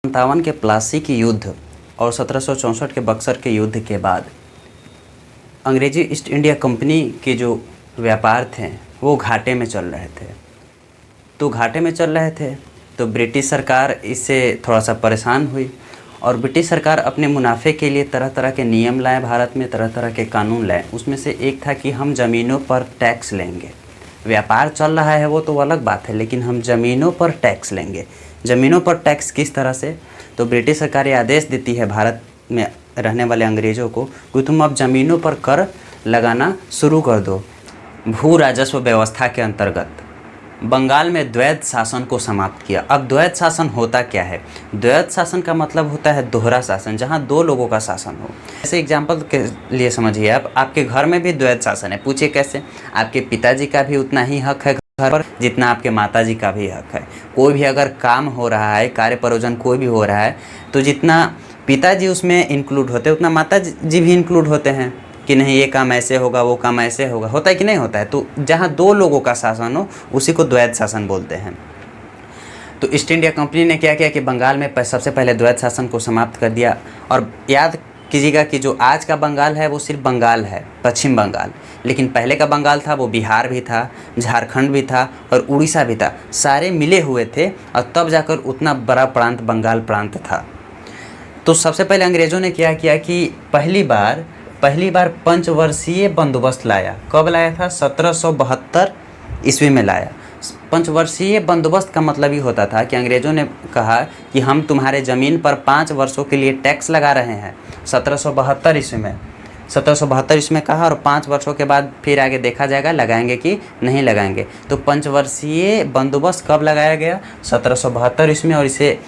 57 के प्लासी की युद्ध और 1764 के बक्सर के युद्ध के बाद अंग्रेजी ईस्ट इंडिया कंपनी के जो व्यापार थे वो घाटे में चल रहे थे। तो घाटे में चल रहे थे तो ब्रिटिश सरकार इससे थोड़ा सा परेशान हुई और ब्रिटिश सरकार अपने मुनाफे के लिए तरह तरह के नियम लाए, भारत में तरह तरह के कानून लाए। उसमें से एक था कि हम ज़मीनों पर टैक्स लेंगे। व्यापार चल रहा है वो तो अलग बात है, लेकिन हम ज़मीनों पर टैक्स लेंगे। ज़मीनों पर टैक्स किस तरह से? तो ब्रिटिश सरकार ये आदेश देती है भारत में रहने वाले अंग्रेज़ों को कि तुम अब ज़मीनों पर कर लगाना शुरू कर दो। भू राजस्व व्यवस्था के अंतर्गत बंगाल में द्वैध शासन को समाप्त किया। अब द्वैध शासन होता क्या है? द्वैध शासन का मतलब होता है दोहरा शासन, जहां दो लोगों का शासन हो। ऐसे एग्जाम्पल के लिए समझिए, आप आपके घर में भी द्वैध शासन है। पूछिए कैसे? आपके पिताजी का भी उतना ही हक है घर पर जितना आपके माताजी का भी हक है। कोई भी अगर काम हो रहा है, कार्य प्रयोजन कोई भी हो रहा है, तो जितना पिताजी उसमें इंक्लूड होते हैं उतना माताजी भी इंक्लूड होते हैं कि नहीं ये काम ऐसे होगा, वो काम ऐसे होगा। होता है कि नहीं होता है? तो जहाँ दो लोगों का शासन हो उसी को द्वैध शासन बोलते हैं। तो ईस्ट इंडिया कंपनी ने क्या किया कि बंगाल में सबसे पहले द्वैध शासन को समाप्त कर दिया। और याद कीजिएगा कि जो आज का बंगाल है वो सिर्फ बंगाल है, पश्चिम बंगाल। लेकिन पहले का बंगाल था वो बिहार भी था, झारखंड भी था और उड़ीसा भी था। सारे मिले हुए थे और तब जाकर उतना बड़ा प्रांत बंगाल प्रांत था। तो सबसे पहले अंग्रेज़ों ने क्या किया कि पहली बार पंचवर्षीय बंदोबस्त लाया। कब लाया था? 1772 ईस्वी में लाया। पंचवर्षीय बंदोबस्त का मतलब ही होता था कि अंग्रेज़ों ने कहा कि हम तुम्हारे ज़मीन पर 5 वर्षों के लिए टैक्स लगा रहे हैं। 1772 ईस्वी में कहा और 5 वर्षों के बाद फिर आगे देखा जाएगा लगाएंगे कि नहीं लगाएंगे। तो पंचवर्षीय बंदोबस्त कब लगाया गया? 1772 ईस्वी में। और इसे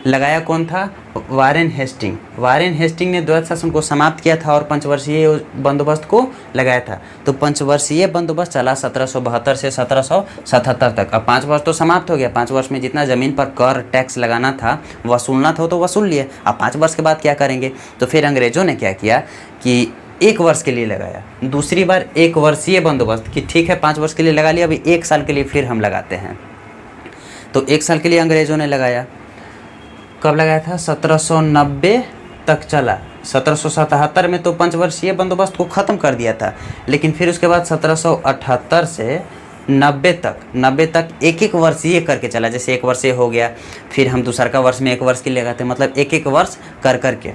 लगाया कौन था? वारेन हेस्टिंग ने द्वैध शासन को समाप्त किया था और पंचवर्षीय बंदोबस्त को लगाया था। तो पंचवर्षीय बंदोबस्त चला 1772 से 1777 तक। अब 5 वर्ष तो समाप्त हो गया। 5 वर्ष में जितना ज़मीन पर कर टैक्स लगाना था, वसूलना था, तो वसूल लिए। अब 5 वर्ष के बाद क्या करेंगे? तो फिर अंग्रेज़ों ने क्या किया कि 1 वर्ष के लिए लगाया। दूसरी बार 1 वर्षीय बंदोबस्त कि ठीक है 5 वर्ष के लिए लगा लिया, अभी 1 साल के लिए फिर हम लगाते हैं। तो 1 साल के लिए अंग्रेज़ों ने लगाया। कब लगाया था? 1790 तक चला। 1777 में तो पंचवर्षीय बंदोबस्त को ख़त्म कर दिया था, लेकिन फिर उसके बाद 1778 से 90 तक एक वर्षीय करके चला। जैसे 1 वर्षीय हो गया, फिर हम दूसरा का वर्ष में 1 वर्ष के लिए लगाते, मतलब एक वर्ष कर के।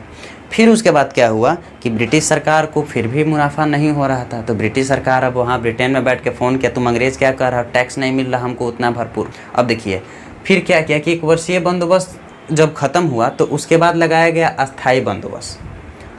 फिर उसके बाद क्या हुआ कि ब्रिटिश सरकार को फिर भी मुनाफा नहीं हो रहा था। तो ब्रिटिश सरकार अब वहाँ ब्रिटेन में बैठ के फ़ोन किया, तुम अंग्रेज़ क्या कर रहा हो, टैक्स नहीं मिल रहा हमको उतना भरपूर। अब देखिए फिर क्या किया कि 1 वर्षीय बंदोबस्त जब ख़त्म हुआ तो उसके बाद लगाया गया अस्थाई बंदोबस्त।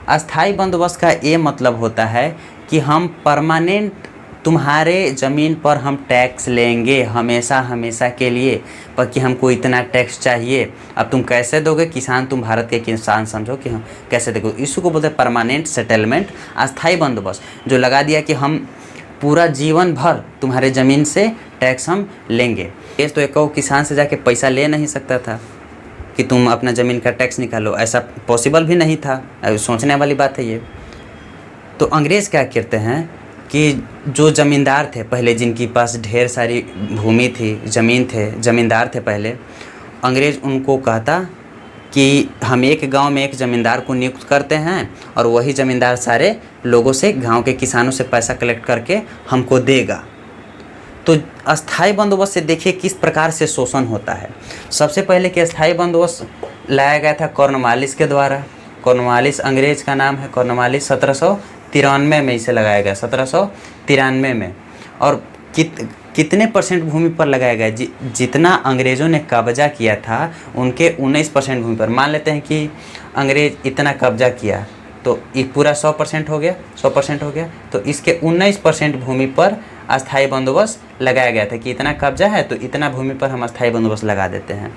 अस्थाई बंदोबस्त का ये मतलब होता है कि हम परमानेंट तुम्हारे ज़मीन पर हम टैक्स लेंगे हमेशा के लिए, पर कि हमको इतना टैक्स चाहिए। अब तुम कैसे दोगे? किसान, तुम भारत के किसान समझो कि हम कैसे देखो। इसी को बोलते हैं परमानेंट सेटलमेंट, अस्थाई बंदोबस्त, जो लगा दिया कि हम पूरा जीवन भर तुम्हारे ज़मीन से टैक्स हम लेंगे। ये तो एक किसान से जाके पैसा ले नहीं सकता था कि तुम अपना ज़मीन का टैक्स निकालो, ऐसा पॉसिबल भी नहीं था। सोचने वाली बात है ये। तो अंग्रेज़ क्या करते हैं कि जो ज़मींदार थे पहले, जिनके पास ढेर सारी भूमि थी, ज़मींदार थे पहले, अंग्रेज़ उनको कहता कि हम एक गांव में एक ज़मींदार को नियुक्त करते हैं और वही ज़मींदार सारे लोगों से, गांव के किसानों से पैसा कलेक्ट करके हमको देगा। तो अस्थाई बंदोबस्त से देखिए किस प्रकार से शोषण होता है। सबसे पहले कि अस्थाई बंदोबस्त लाया गया था कॉर्नवालिस के द्वारा। कॉर्नवालिस अंग्रेज का नाम है। कॉर्नवालिस 1793 में इसे लगाया गया, 1793 में। और कितने परसेंट भूमि पर लगाया गया? जितना अंग्रेज़ों ने कब्जा किया था उनके 19% भूमि पर। मान लेते हैं कि अंग्रेज इतना कब्जा किया तो ये पूरा 100% हो गया, तो इसके 19% भूमि पर अस्थाई बंदोबस्त लगाया गया था कि इतना कब्जा है तो इतना भूमि पर हम अस्थाई बंदोबस्त लगा देते हैं।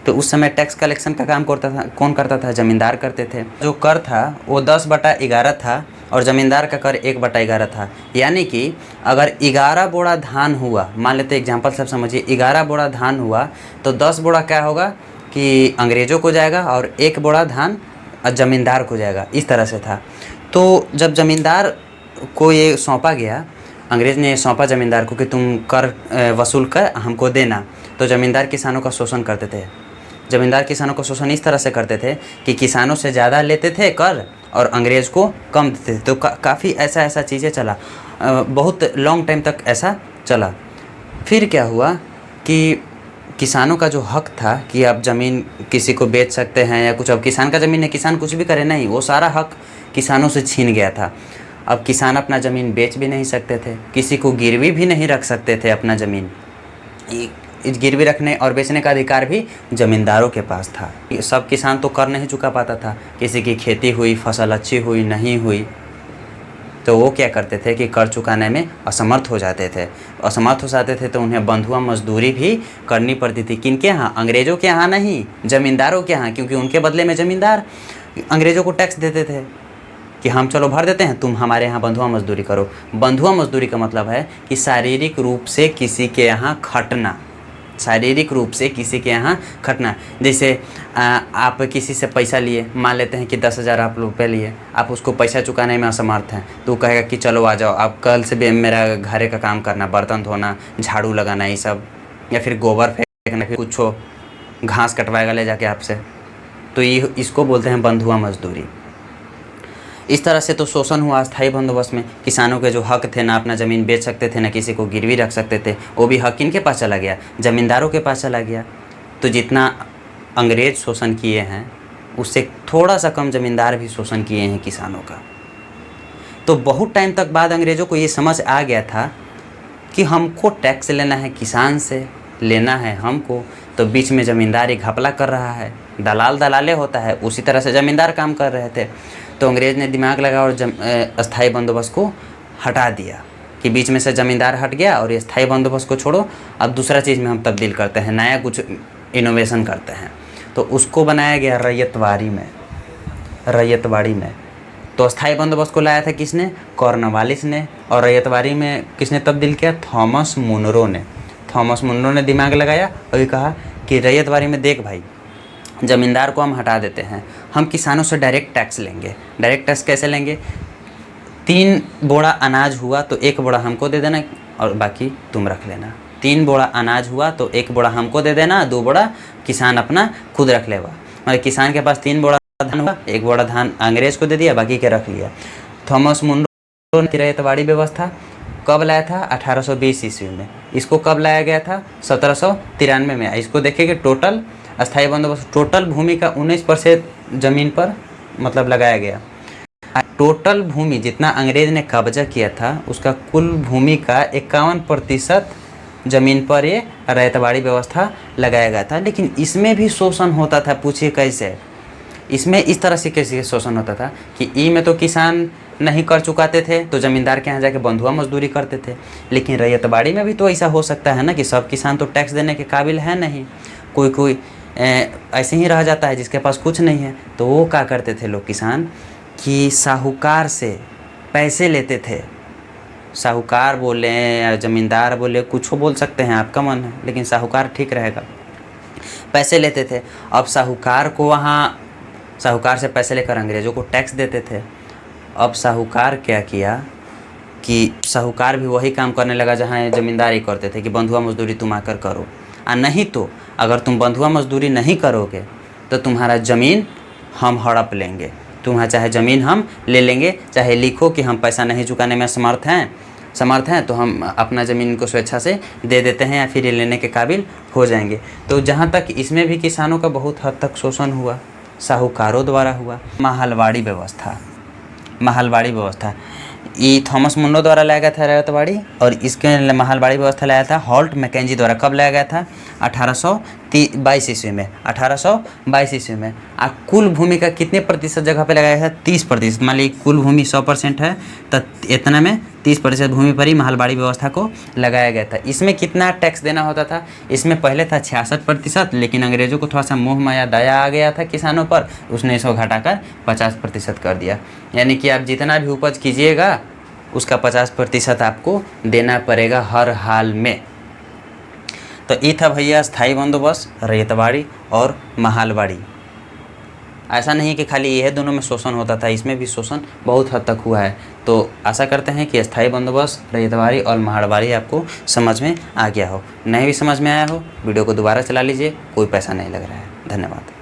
तो उस समय टैक्स कलेक्शन का काम कौन करता था? ज़मींदार करते थे। जो कर था वो 10/11 था और ज़मींदार का कर 1/11 था। यानी कि अगर 11 बोरा धान हुआ, मान लेते एग्जाम्पल सब समझिए, 11 बोरा धान हुआ तो 10 बोरा क्या होगा कि अंग्रेज़ों को जाएगा और 1 बोरा धान ज़मींदार को जाएगा। इस तरह से था। तो जब ज़मींदार को ये सौंपा गया, अंग्रेज़ ने सौंपा ज़मींदार को कि तुम कर वसूल कर हमको देना, तो ज़मींदार किसानों का शोषण करते थे। जमींदार किसानों को शोषण इस तरह से करते थे कि किसानों से ज़्यादा लेते थे कर और अंग्रेज़ को कम देते थे। तो काफ़ी ऐसा चीज़ें चला, बहुत लॉन्ग टाइम तक ऐसा चला। फिर क्या हुआ कि किसानों का जो हक था कि आप ज़मीन किसी को बेच सकते हैं या कुछ, अब किसान का ज़मीन है, किसान कुछ भी करे, नहीं, वो सारा हक किसानों से छीन गया था। अब किसान अपना ज़मीन बेच भी नहीं सकते थे, किसी को गिरवी भी नहीं रख सकते थे अपना ज़मीन। इस गिरवी रखने और बेचने का अधिकार भी ज़मींदारों के पास था। सब किसान तो कर नहीं चुका पाता था, किसी की खेती हुई, फसल अच्छी हुई नहीं हुई, तो वो क्या करते थे कि कर चुकाने में असमर्थ हो जाते थे। असमर्थ हो जाते थे तो उन्हें बंधुआ मजदूरी भी करनी पड़ती थी। किनके यहाँ? अंग्रेज़ों के यहाँ नहीं, ज़मींदारों के यहाँ, क्योंकि उनके बदले में ज़मींदार अंग्रेज़ों को टैक्स देते थे कि हम चलो भर देते हैं, तुम हमारे यहाँ बंधुआ मजदूरी करो। बंधुआ मजदूरी का मतलब है कि शारीरिक रूप से किसी के यहाँ खटना, शारीरिक रूप से किसी के यहाँ खटना। जैसे आप किसी से पैसा लिए, मान लेते हैं कि 10,000 आप रुपये लिए, आप उसको पैसा चुकाने में असमर्थ हैं, तो वो कहेगा कि चलो आ जाओ, आप कल से भी मेरा घरे का काम करना, बर्तन धोना, झाड़ू लगाना, ये सब, या फिर गोबर फेंकना, फिर कुछ घास कटवाएगा ले जाके आपसे। तो ये इसको बोलते हैं बंधुआ मजदूरी। इस तरह से तो शोषण हुआ अस्थायी बंदोबस्त में। किसानों के जो हक थे, ना अपना ज़मीन बेच सकते थे, ना किसी को गिरवी रख सकते थे, वो भी हक किनके पास चला गया? ज़मींदारों के पास चला गया। तो जितना अंग्रेज़ शोषण किए हैं उससे थोड़ा सा कम ज़मींदार भी शोषण किए हैं किसानों का। तो बहुत टाइम तक बाद अंग्रेज़ों को ये समझ आ गया था कि हमको टैक्स लेना है, किसान से लेना है हमको, तो बीच में ज़मींदार ही घपला कर रहा है, दलाल दलाले होता है, उसी तरह से ज़मींदार काम कर रहे थे। तो अंग्रेज़ ने दिमाग लगा और अस्थायी बंदोबस्त को हटा दिया कि बीच में से ज़मींदार हट गया और ये अस्थायी बंदोबस्त को छोड़ो, अब दूसरा चीज़ में हम तब्दील करते हैं, नया कुछ इनोवेशन करते हैं। तो उसको बनाया गया रैयतवाड़ी में। तो अस्थायी बंदोबस्त को लाया था किसने? कॉर्नवालिस ने। और रैयतवाड़ी में किसने तब्दील किया? थॉमस मुनरो ने दिमाग लगाया और ये कहा कि रैयतवाड़ी में देख भाई, ज़मींदार को हम हटा देते हैं, हम किसानों से डायरेक्ट टैक्स लेंगे। डायरेक्ट टैक्स कैसे लेंगे? 3 बोरा अनाज हुआ तो 1 बोरा हमको दे देना और बाकी तुम रख लेना। 3 बोरा अनाज हुआ तो 1 बोरा हमको दे देना, 2 बोरा किसान अपना खुद रख लेगा। मतलब किसान के पास 3 बोरा धान हुआ, 1 बोरा धान अंग्रेज़ को दे दिया, बाकी के रख लिया। थॉमस मुनरो ने रैयतवाड़ी व्यवस्था कब लाया था? 1820 ईस्वी में। इसको कब लाया गया था? 1793 में। इसको देखेंगे टोटल अस्थायी बंदोबस्त, टोटल भूमि का 19% ज़मीन पर मतलब लगाया गया। टोटल भूमि जितना अंग्रेज़ ने कब्जा किया था उसका कुल भूमि का 51% ज़मीन पर ये रैयतवाड़ी व्यवस्था लगाया गया था। लेकिन इसमें भी शोषण होता था। पूछिए कैसे? इसमें इस तरह से कैसे शोषण होता था कि ई में तो किसान नहीं कर चुकाते थे तो ज़मींदार के यहाँ जाके बंधुआ मजदूरी करते थे। लेकिन रैयतवाड़ी में भी तो ऐसा हो सकता है ना कि सब किसान तो टैक्स देने के काबिल है नहीं, कोई ऐसे ही रह जाता है जिसके पास कुछ नहीं है। तो वो क्या करते थे लोग किसान कि साहूकार से पैसे लेते थे। साहूकार बोले या ज़मींदार बोले, कुछ बोल सकते हैं, आपका मन है, लेकिन साहूकार ठीक रहेगा। पैसे लेते थे। अब साहूकार से पैसे लेकर अंग्रेज़ों को टैक्स देते थे। अब साहूकार क्या किया कि साहूकार भी वही काम करने लगा जहाँ ज़मींदारी करते थे कि बंधुआ मजदूरी तुम आकर करो, और नहीं तो अगर तुम बंधुआ मजदूरी नहीं करोगे तो तुम्हारा ज़मीन हम हड़प लेंगे, तुम्हारा चाहे ज़मीन हम ले लेंगे, चाहे लिखो कि हम पैसा नहीं चुकाने में समर्थ हैं तो हम अपना ज़मीन को स्वेच्छा से दे देते हैं या फिर ये लेने के काबिल हो जाएंगे। तो जहाँ तक इसमें भी किसानों का बहुत हद तक शोषण हुआ, साहूकारों द्वारा हुआ। महलवाड़ी व्यवस्था ये थॉमस मुनरो द्वारा लाया गया था रैयतवाड़ी, और इसके महलवाड़ी व्यवस्था लाया था हॉल्ट मैकेंजी द्वारा। कब लाया गया था? 1822 ईस्वी में। 1822 ईस्वी में। कुल भूमि का कितने प्रतिशत जगह पे लगाया था? 30%। मान लीजिए कुल भूमि 100% है तो इतना में 30% भूमि पर ही महलवाड़ी व्यवस्था को लगाया गया था। इसमें कितना टैक्स देना होता था? इसमें पहले था 66%, लेकिन अंग्रेज़ों को थोड़ा सा मोह माया दया आ गया था किसानों पर, उसने इसको घटाकर 50% कर दिया। यानी कि आप जितना भी उपज कीजिएगा उसका 50% आपको देना पड़ेगा हर हाल में। तो ये था भैया स्थायी बंदोबस्त, रैयतवाड़ी और महलवाड़ी। ऐसा नहीं कि खाली यह दोनों में शोषण होता था, इसमें भी शोषण बहुत हद तक हुआ है। तो आशा करते हैं कि स्थायी बंदोबस्त, रैयतवाड़ी और महलवाड़ी आपको समझ में आ गया हो। नहीं भी समझ में आया हो, वीडियो को दोबारा चला लीजिए, कोई पैसा नहीं लग रहा है। धन्यवाद।